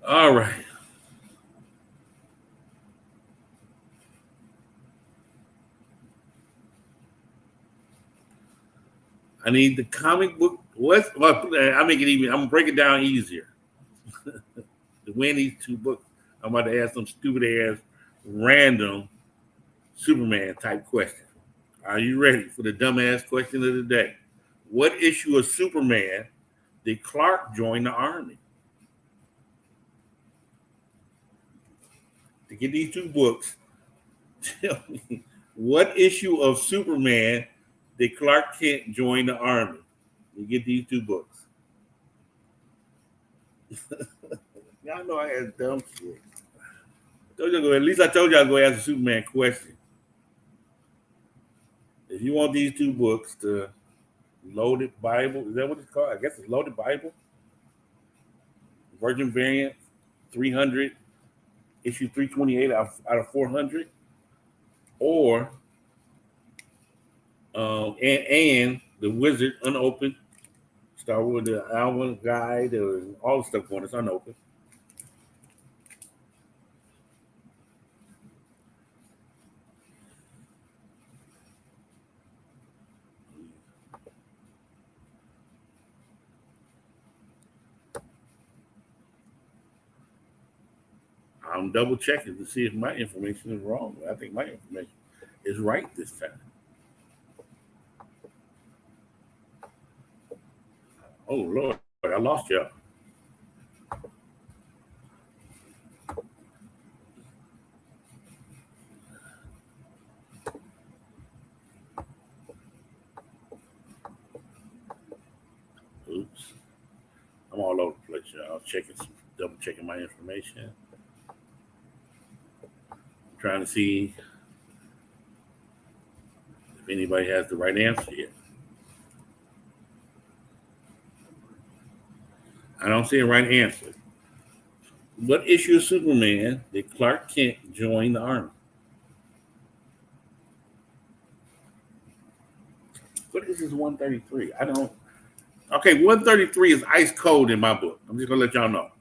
All right. I need the comic book. I make it even. I'm gonna break it down easier. To win these two books, I'm about to ask some stupid ass, random Superman type question. Are you ready for the dumbass question of the day? What issue of Superman did Clark join the Army? To get these two books, tell me what issue of Superman did Clark Kent join the Army? You get these two books. Y'all know I had dumb shit. At least I told you I'd go ask a Superman question. If you want these two books, the Loaded Bible, is that what it's called? I guess it's Loaded Bible. Virgin Variant 300, issue 328 out of 400. Or, and The Wizard Unopened, Star Wars, the album guide, all the stuff going, it's unopened. I'm double checking to see if my information is wrong. I think my information is right this time. Oh Lord, I lost y'all. Oops. I'm all over the place, y'all. Double checking my information. Trying to see if anybody has the right answer yet. I don't see a right answer. What issue of Superman did Clark Kent join the Army? What is this 133? I don't. Okay, 133 is ice cold in my book. I'm just gonna let y'all know.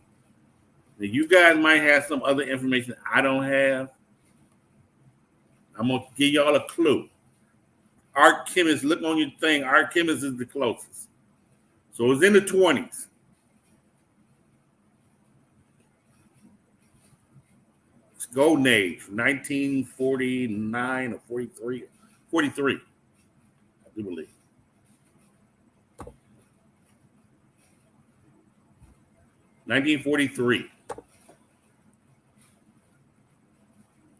Now, you guys might have some other information I don't have. I'm gonna give y'all a clue. Art Chemist, look on your thing. Art Chemist is the closest. So it's in the 20s. It's Golden Age, 1949 or 43. 43, I do believe. $1943.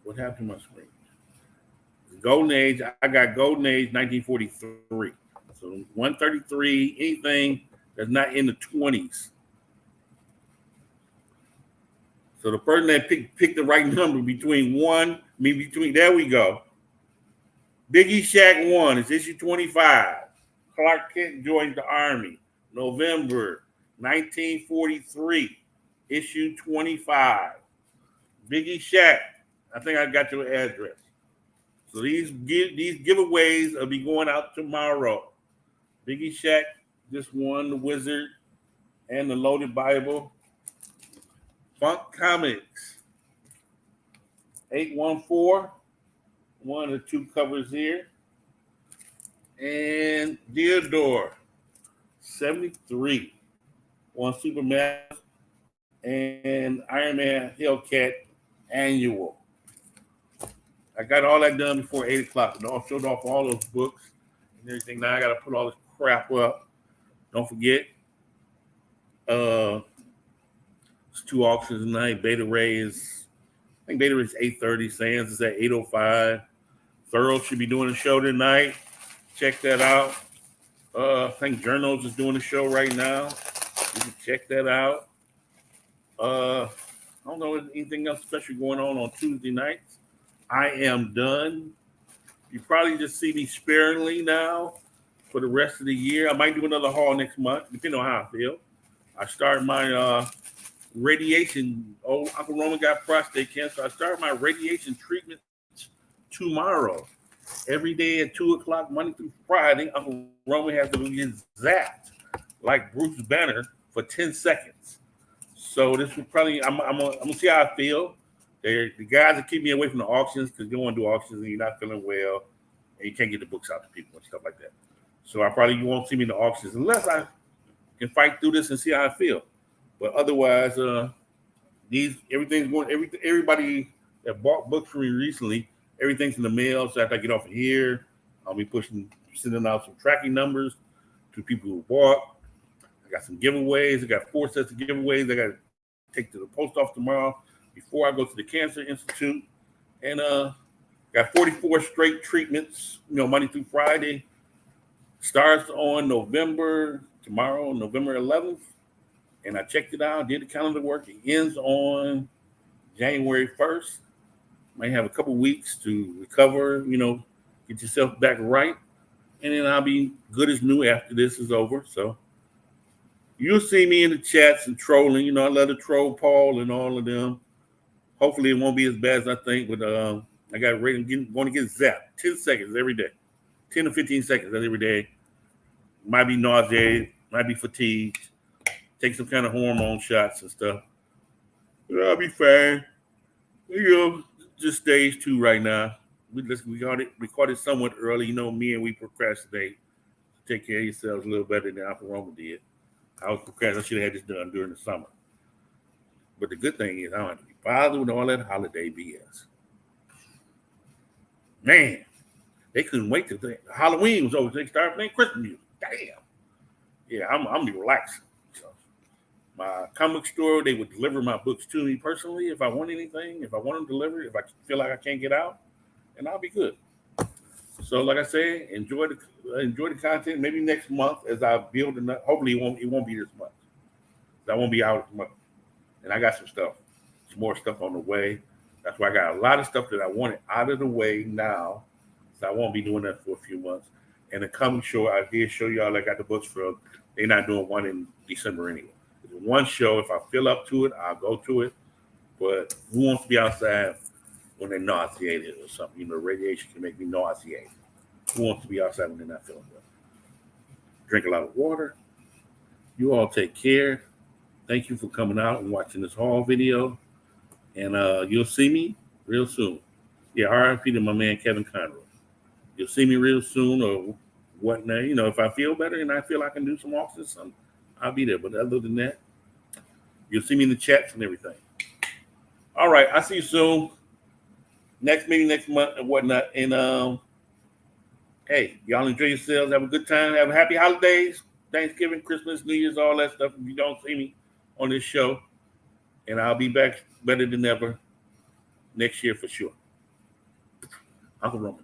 What happened to my screen? Golden Age, I got Golden Age 1943. So 133, anything that's not in the 20s. So the person that picked the right number there we go. Biggie Shack 1, it's issue 25. Clark Kent joins the Army, November 1943, issue 25. Biggie Shack, I think I got your address. So these giveaways will be going out tomorrow. Biggie Shack just won the Wizard and the Loaded Bible. Funk Comics, 814, one of the two covers here. And Theodore, 73, won Superman and Iron Man Hellcat annual. I got all that done before 8 o'clock. And I showed off all those books and everything. Now I got to put all this crap up. Don't forget, it's 2 auctions tonight. Beta Ray is 8:30. Sands is at 8:05. Thorough should be doing a show tonight. Check that out. I think Journals is doing a show right now. You can check that out. I don't know if anything else special going on Tuesday nights. I am done. You probably just see me sparingly now for the rest of the year. I might do another haul next month, depending on how I feel. I start my radiation. Oh, Uncle Roman got prostate cancer. I start my radiation treatment tomorrow. Every day at 2 o'clock, Monday through Friday, Uncle Roman has to get zapped like Bruce Banner for 10 seconds. So this will probably, I'm gonna see how I feel. The guys that keep me away from the auctions because you don't want to do auctions and you're not feeling well and you can't get the books out to people and stuff like that. So I probably won't see me in the auctions unless I can fight through this and see how I feel. But otherwise, everything's going. Everybody that bought books from me recently, everything's in the mail. So after I get off of here, I'll be sending out some tracking numbers to people who bought. I got some giveaways. I got 4 sets of giveaways I got to take to the post office tomorrow before I go to the Cancer Institute. And got 44 straight treatments, Monday through Friday. Starts on November 11th. And I checked it out, did the calendar work. It ends on January 1st. Might have a couple weeks to recover, get yourself back right. And then I'll be good as new after this is over. So you'll see me in the chats and trolling. I love to troll Paul and all of them. Hopefully it won't be as bad as I think, but I got ready going to get zapped 10 seconds every day. 10 to 15 seconds every day. Might be nauseated, might be fatigued. Take some kind of hormone shots and stuff. But I'll be fine. Just stage 2 right now. We recorded somewhat early. Me and we procrastinate. Take care of yourselves a little better than Alpha Roma did. I was procrastinating. I should have had this done during the summer. But the good thing is I don't have to be bothered with all that holiday BS. Man, they couldn't wait till Halloween was over. They started playing Christmas music. Damn. Yeah, I'm relaxing. So my comic store, they would deliver my books to me personally if I want anything, if I want them delivered, if I feel like I can't get out, and I'll be good. So, like I said, enjoy the content. Maybe next month as I build enough. Hopefully, it won't be this month. I won't be out this month, and I got some more stuff on the way. That's why I got a lot of stuff that I wanted out of the way now. So I won't be doing that for a few months. And the coming show, I did show y'all I got the books from. They're not doing one in December anyway. It's one show. If I feel up to it, I'll go to it. But who wants to be outside when they're nauseated or something? Radiation can make me nauseated. Who wants to be outside when they're not feeling well? Drink a lot of water. You all take care. Thank you for coming out and watching this haul video. And you'll see me real soon. Yeah, RIP to my man Kevin Conroy. You'll see me real soon or whatnot. If I feel better and I feel I can do some walks or something, I'll be there. But other than that, you'll see me in the chats and everything. All right, I'll see you soon. Next meeting next month and whatnot. And hey, y'all enjoy yourselves. Have a good time. Have a happy holidays. Thanksgiving, Christmas, New Year's, all that stuff. If you don't see me on this show, and I'll be back better than ever next year for sure. Uncle Roman.